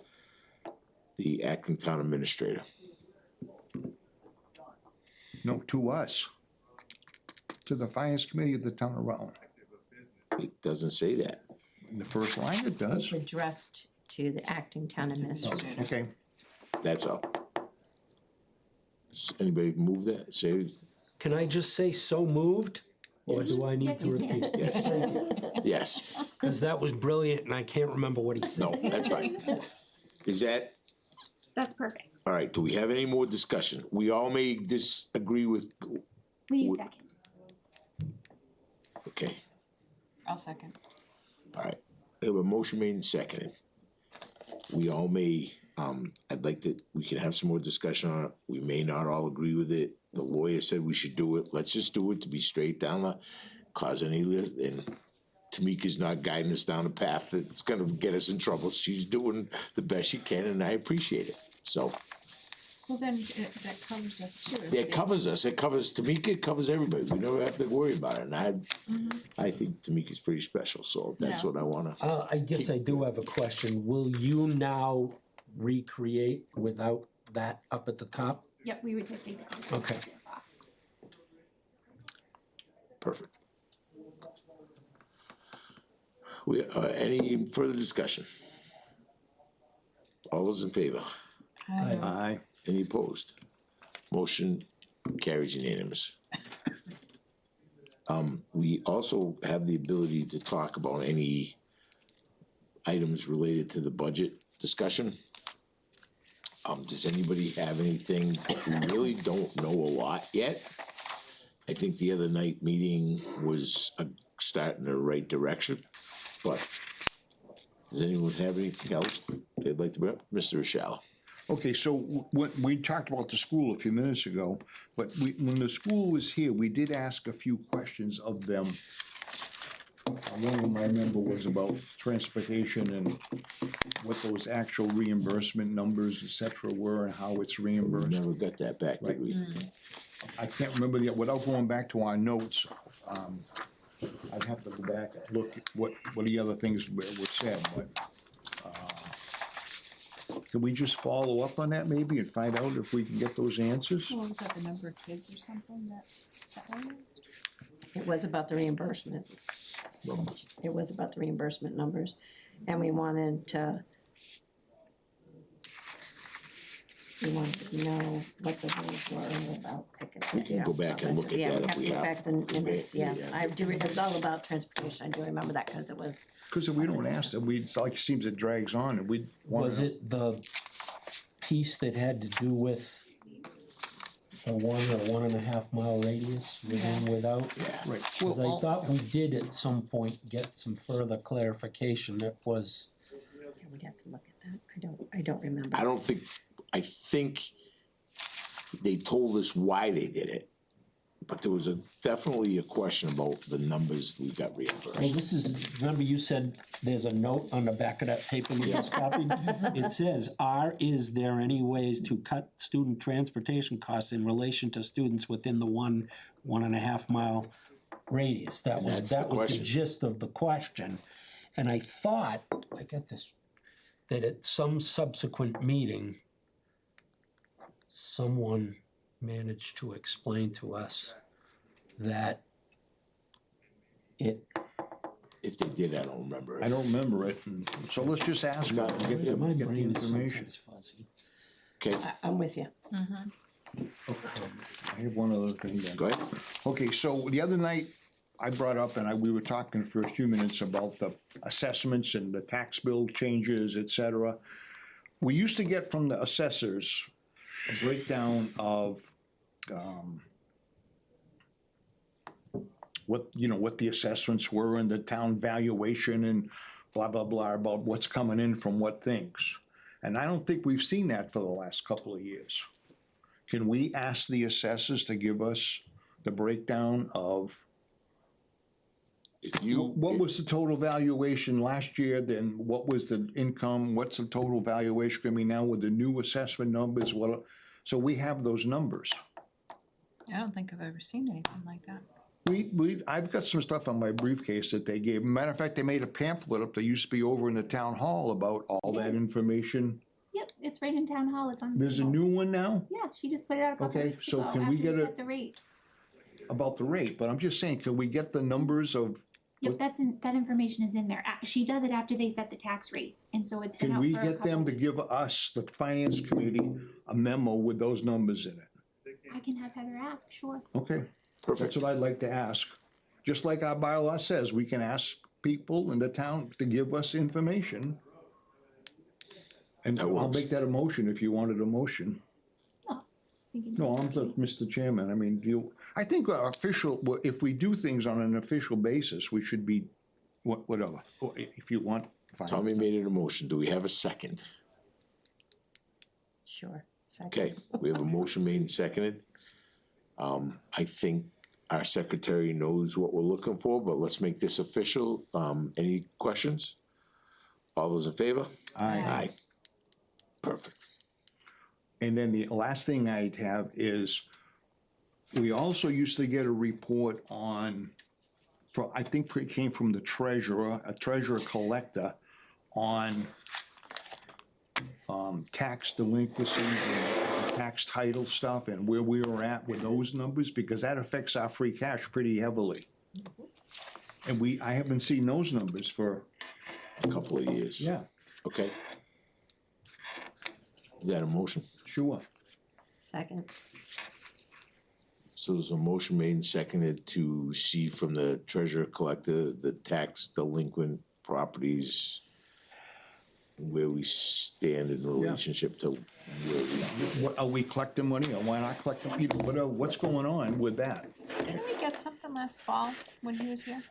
A: the acting town administrator.
D: no, to us. To the finance committee of the town of Rutland.
A: It doesn't say that.
D: In the first line it does.
C: It's addressed to the acting town administrator.
D: Okay,
A: That's all. Anybody move that? Say,
B: Can I just say so moved? Or do I need
F: Yes,
B: to
F: you can.
B: repeat?
A: yes. Yes,
B: Cause that was brilliant and I can't remember what he said.
A: no, that's fine. Is that,
F: That's perfect.
A: all right, do we have any more discussion? We all may disagree with,
F: We need a
A: Would-
F: second.
A: okay,
E: I'll second.
A: all right. We have a motion made and seconded. We all may, I'd like to, we can have some more discussion on it. We may not all agree with it. The lawyer said we should do it. Let's just do it to be straight down the, cause any, and Tamika's not guiding us down a path that's gonna get us in trouble. She's doing the best she can and I appreciate it. So,
E: Well, then that covers us too.
A: it covers us, it covers Tamika, it covers everybody. We never have to worry about it. And I think Tamika's pretty special, so that's
E: Yeah.
A: what I wanna.
B: I guess I do have a question. Will you now recreate without that up at the top?
F: Yep, we would just take the contract
B: Okay.
F: stamp off.
A: Perfect. We, any further discussion? All those in favor?
D: aye.
A: Any opposed? Motion carries unanimous. We also have the ability to talk about any items related to the budget discussion. Does anybody have anything? We really don't know a lot yet. I think the other night meeting was a start in the right direction, but does anyone have anything else they'd like to bring up? Mr. Rochelle?
D: Okay, so we talked about the school a few minutes ago, but when the school was here, we did ask a few questions of them. One of them I remember was about transportation and what those actual reimbursement numbers, et cetera, were and how it's reimbursed.
A: Never got that back, did we?
D: I can't remember yet, without going back to our notes, I'd have to go back and look at what the other things were said, but, can we just follow up on that maybe and find out if we can get those answers?
E: Well, was that the number of kids or something that, is that what it was?
C: It was about the reimbursement. It was about the reimbursement numbers, and we wanted to know what the rules were about picking.
A: We can go back and look at
C: Yeah,
A: that
C: we
A: if
C: have to
A: we
C: go
A: have.
C: back to the minutes, yeah.
A: Yeah.
C: I do, it was all about transportation, I do remember that, cause it was,
D: Cause if we don't ask them, it's like, it seems it drags on and we wanna
B: Was
D: know.
B: it the piece that had to do with the 1.5 mile radius within, without?
D: Right,
B: Cause I
D: well,
B: thought we did at some point get some further clarification that was,
C: we'd have to look at that, I don't remember.
A: I don't think, I think they told us why they did it. But there was definitely a question about the numbers we got
B: Well,
A: reimbursed.
B: this is, remember you said there's a note on the back of that paper you just copied? It says, is there any ways to cut student transportation costs in relation to students within the 1.5 mile radius? That was,
A: That's the
B: that was the
A: question.
B: gist of the question. And I thought, I got this, that at some subsequent meeting, someone managed to explain to us that it,
A: If they did, I don't remember.
D: I don't remember it, and so let's just ask her, and get
B: my
D: the
B: brain is
D: information.
B: sometimes fuzzy.
A: Okay,
C: I'm with you.
D: I have one other thing then.
A: go ahead.
D: Okay, so the other night, I brought up, and we were talking for a few minutes about the assessments and the tax bill changes, et cetera. We used to get from the assessors a breakdown of, what the assessments were and the town valuation and blah, blah, blah, about what's coming in from what things. And I don't think we've seen that for the last couple of years. Can we ask the assessors to give us the breakdown of
A: If you.
D: what was the total valuation last year, then what was the income, what's the total valuation gonna be now with the new assessment numbers, so we have those numbers.
E: I don't think I've ever seen anything like that.
D: I've got some stuff on my briefcase that they gave. Matter of fact, they made a pamphlet up that used to be over in the town hall about all
F: It
D: that
F: is.
D: information.
F: Yep, it's right in town hall, it's on.
D: There's a
F: table.
D: new one now
F: Yeah, she just put it out a couple
D: Okay,
F: weeks
D: so
F: ago
D: can we
F: after
D: get
F: we
D: a-
F: set the rate.
D: about the rate, but I'm just saying, can we get the numbers of,
F: Yep, that information is in there. She does it after they set the tax rate, and so it's been
D: can
F: out
D: we
F: for a
D: get them
F: couple
D: to give
F: weeks.
D: us, the finance committee, a memo with those numbers in it?
F: I can have Heather ask, sure.
D: Okay.
A: Perfect.
D: That's what I'd like to ask. Just like our bylaw says, we can ask people in the town to give us information. And
A: That
D: I'll
A: works.
D: make that a motion if you wanted a motion.
F: Thinking
D: No,
F: about
D: I'm
F: that.
D: just, Mr. Chairman, I mean, I think our official, if we do things on an official basis, we should be, whatever, if you want, fine.
A: Tommy made it a motion. Do we have a second?
C: Sure. Second.
A: Okay, we have a motion made and seconded. I think our secretary knows what we're looking for, but let's make this official. Any questions? All those in favor?
D: Aye.
A: Aye. Perfect.
D: And then the last thing I'd have is, we also used to get a report on, I think it came from the treasurer, a treasurer collector, on tax delinquencies and tax title stuff and where we were at with those numbers, because that affects our free cash pretty heavily. And I haven't seen those numbers for,
A: A couple of years.
D: yeah,
A: Okay. Is that a motion?
D: sure.
C: Second.
A: So there's a motion made and seconded to see from the treasurer collector the tax delinquent properties, where we stand in relationship to where we.
D: What, are we collecting money or why not collecting, whatever, what's going on with that?
E: Didn't we get something last fall when he was here?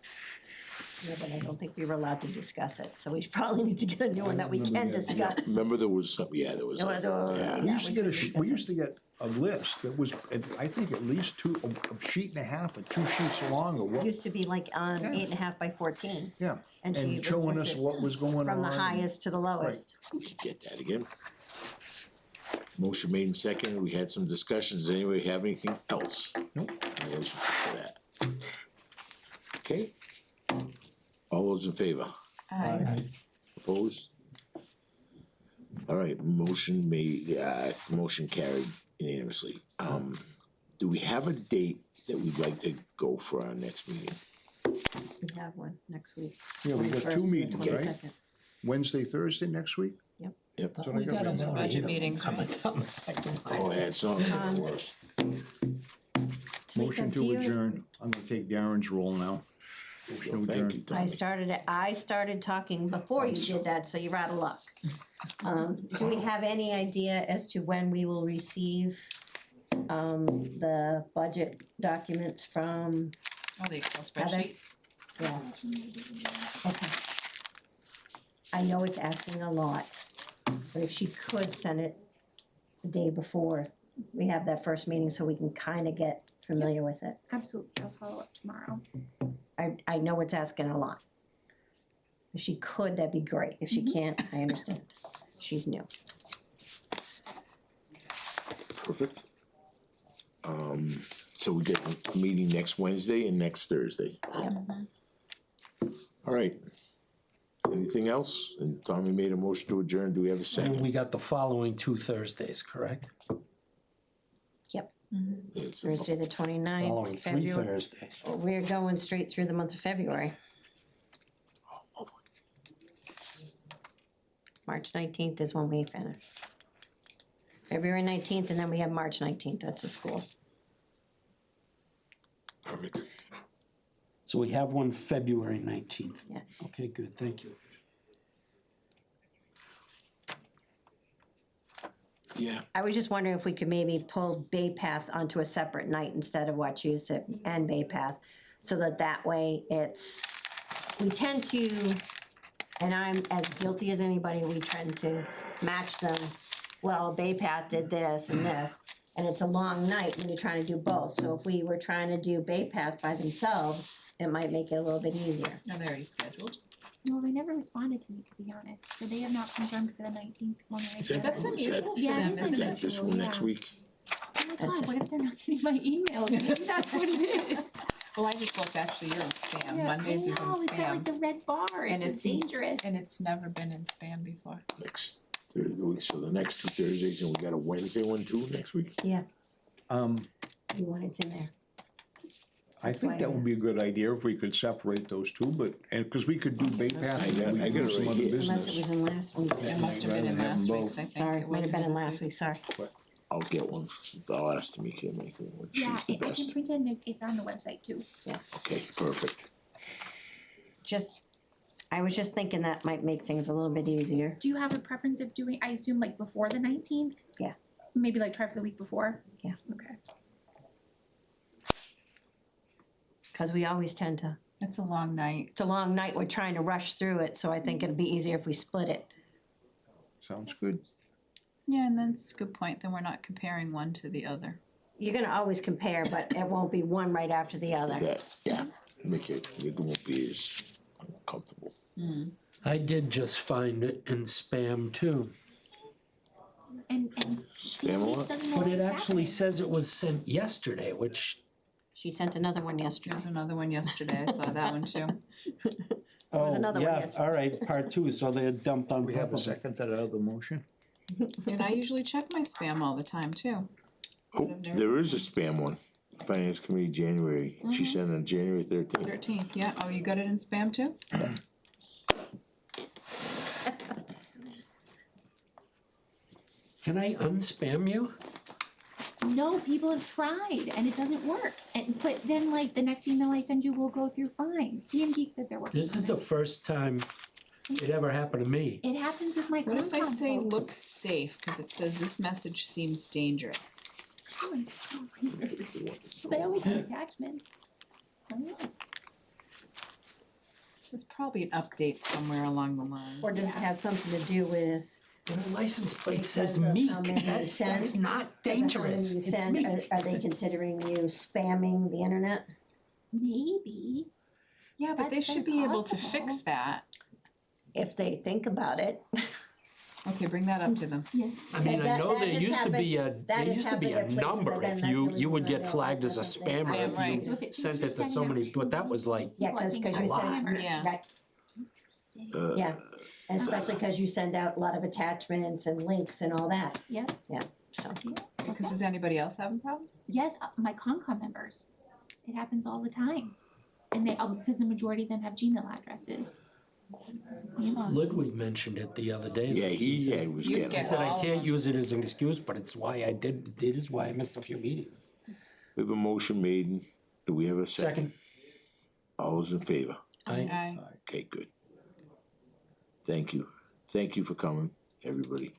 C: Yeah, but I don't think we were allowed to discuss it, so we probably need to get a new one that we
D: remember
C: can
D: that.
C: discuss.
A: Remember there was some, yeah, there was.
C: No,
A: like-
C: no,
A: yeah.
D: We
C: Yeah,
D: used to
C: we
D: get
C: can
D: we
C: discuss
D: used to get a list that was, I think at least a sheet and a half or 2 sheets long or
C: It
D: what,
C: used to be like on
D: Yeah.
C: 8.5 by 14,
D: yeah.
C: and she was
D: showing us
C: listed
D: what was going on.
C: from the highest to the lowest.
A: We could get that again. Motion made and seconded. We had some discussions. Does anybody have anything else?
D: Nope.
A: In relationship to that? Okay. All those in favor? Opposed? All right, motion made, motion carried unanimously. Do we have a date that we'd like to go for our next meeting?
C: We have one next week.
D: Yeah, we got
C: 21st
D: two
C: and
D: meetings, right?
C: 22nd.
D: Wednesday, Thursday next week?
A: Yep.
D: what I got written down.
E: Budget meetings, right?
A: Oh, I had some worse.
D: Motion
C: Tamika, do
D: to
C: you-
D: adjourn. I'm gonna take Darren's role now. Motion to
A: Well,
D: adjourn.
A: thank you,
C: I
A: Tommy.
C: started talking before you did that, so you're out of luck. Do we have any idea as to when we will receive, the budget documents from,
E: Oh, the Excel
C: Heather?
E: spreadsheet?
C: yeah? Okay. I know it's asking a lot, but if she could send it the day before we have that first meeting, so we can kinda get familiar with it.
F: Absolutely, I'll follow up tomorrow.
C: I know it's asking a lot. If she could, that'd be great. If she can't, I understand. She's new.
A: Perfect. So we get a meeting next Wednesday and next Thursday.
C: Yep.
A: All right. Anything else? And Tommy made a motion to adjourn. Do we have a
B: And
A: second?
B: we got the following 2 Thursdays, correct?
C: Yep.
A: Yes.
C: Thursday, the 29th,
B: Following 3
C: February.
B: Thursdays.
C: We're going straight through the month of February. March 19th is when we finish. February 19th, and then we have March 19th. That's the schools.
A: Perfect.
B: So we have one February 19th.
C: Yeah.
B: Okay, good, thank you.
A: Yeah.
C: I was just wondering if we could maybe pull Bay Path onto a separate night instead of Wachusett and Bay Path, so that that way it's, we tend to, and I'm as guilty as anybody, we tend to match them. Well, Bay Path did this and this, and it's a long night when you're trying to do both. So if we were trying to do Bay Path by themselves, it might make it a little bit easier.
E: No, they're already scheduled.
F: No, they never responded to me, to be honest, so they have not confirmed for the 19th one that I
A: Is that,
F: said.
E: That's
A: is that,
E: unusual for
F: Yeah,
E: them,
F: it is
A: is
E: isn't
A: that
E: it?
A: this one next
F: Yeah.
A: week?
F: Oh my
C: That's
F: god, what if they're not getting my emails? Maybe that's what it is.
E: Well, I just looked, actually, you're in spam.
F: Yeah,
E: Mondays is in
F: I know, it's got like
E: spam.
F: the red bar,
E: And
F: it's
E: it's-
F: dangerous.
E: And it's never been in spam before.
A: Next Thursday week, so the next 2 Thursdays, and we got a Wednesday one too next week?
C: Yeah,
D: Um,
C: you want it in there.
D: I
C: That's why
D: think that
C: I
D: would be a good idea if we could separate those two, but, and, cause we could do Bay Path,
A: I
D: and
A: got-
D: we
A: I
D: could
A: got
D: do
A: it
D: some
A: right
D: other
A: here.
C: Unless it
D: business.
C: was in last week.
E: It must have been in
D: rather than
E: last
D: have
E: week's, I think.
C: Sorry,
E: It
C: might have
E: wasn't
C: been in
E: this
C: last week,
E: week's.
C: sorry.
A: I'll get one. I'll ask Tamika to make one. She's
F: Yeah,
A: the
F: I can
A: best.
F: print it, and it's on the website too.
A: Okay, perfect.
C: Just, I was just thinking that might make things a little bit easier.
F: Do you have a preference of doing, I assume like before the 19th?
C: Yeah.
F: Maybe like try for the week before?
C: Yeah.
F: Okay.
C: Cause we always tend to,
E: It's a long night.
C: it's a long night, we're trying to rush through it, so I think it'd be easier if we split it.
D: Sounds good.
E: Yeah, and that's a good point, then we're not comparing one to the other.
C: You're gonna always compare, but it won't be one right after the other.
A: Yeah, make it won't be as uncomfortable.
B: I did just find it in spam too,
F: And
A: Spam a lot?
F: doesn't know
B: but
F: what's
B: it actually
F: happening.
B: says it was sent yesterday, which,
C: She sent another one yesterday.
E: There's another one yesterday, I saw that one too.
C: was
B: oh,
C: another one
B: yeah,
C: yesterday.
B: all right, part 2, so they had dumped on
D: We
B: top
D: have a
B: of it.
D: second to that other motion?
E: And I usually check my spam all the time too.
A: Oh, there is a spam one. Finance Committee, January. She sent it on January 13th.
E: 13th, yeah, oh, you got it in spam too?
B: Can I unspam you?
F: No, people have tried and it doesn't work. And but then like the next email I send you will go through fine. CM Geek said they're working
B: This
F: on
B: is
F: it.
B: the first time it ever happened to me.
F: It happens with my
E: What if I
F: Concom
E: say
F: folks.
E: looks safe, cause it says this message seems dangerous?
F: Oh, it's so weird. 'Cause I always have attachments. I don't know.
E: There's probably an update somewhere along the line.
C: Or does it have something to do with?
B: The license plate says
C: Because of
B: meek,
C: how many you
B: that's
C: send?
B: not dangerous,
C: You
B: it's
C: send,
B: meek.
C: are they considering you spamming the internet?
F: Maybe.
E: Yeah, but they
F: That's
E: should
F: very
E: be able to
F: possible.
E: fix that.
C: If they think about it.
E: Okay, bring that up to them.
F: Yeah.
B: I mean, I
C: That-
B: know
C: that
B: there
C: has
B: used to be a,
C: happened- that
B: there
C: has
B: used to be
C: happened
B: a
C: at places
B: number,
C: I've been,
B: if
C: that's the
B: you
C: only
B: would
C: reason I
B: get
C: know
B: flagged
C: that's
B: as a
C: not something-
B: spammer
E: Yeah,
B: if
E: right.
B: you
F: So if it
B: sent
F: thinks
B: it to
F: you're sending
B: somebody,
F: out
B: but that
F: too
B: was like,
C: Yeah,
F: Well, I
C: cause
F: think
C: you
F: that's
C: send,
F: spammer.
E: Yeah.
C: right,
F: Interesting.
C: yeah, and especially cause you send out a lot of attachments and links and all that,
F: Yep.
C: so.
E: Because does anybody else having problems?
F: Yes, my Concom members. It happens all the time. And they, because the majority of them have Gmail addresses. You know.
B: Ludwig mentioned it the other day.
A: Yeah,
B: that
A: he
B: said-
A: was
E: He was
A: getting.
B: He
E: getting
B: said, I
E: all of
B: can't
E: them.
B: use it as an excuse, but it's why I did, it is why I missed a few meetings.
A: We have a motion made. Do we have a second?
B: Second,
A: All those in favor?
B: I,
A: Okay, good. Thank you. Thank you for coming, everybody.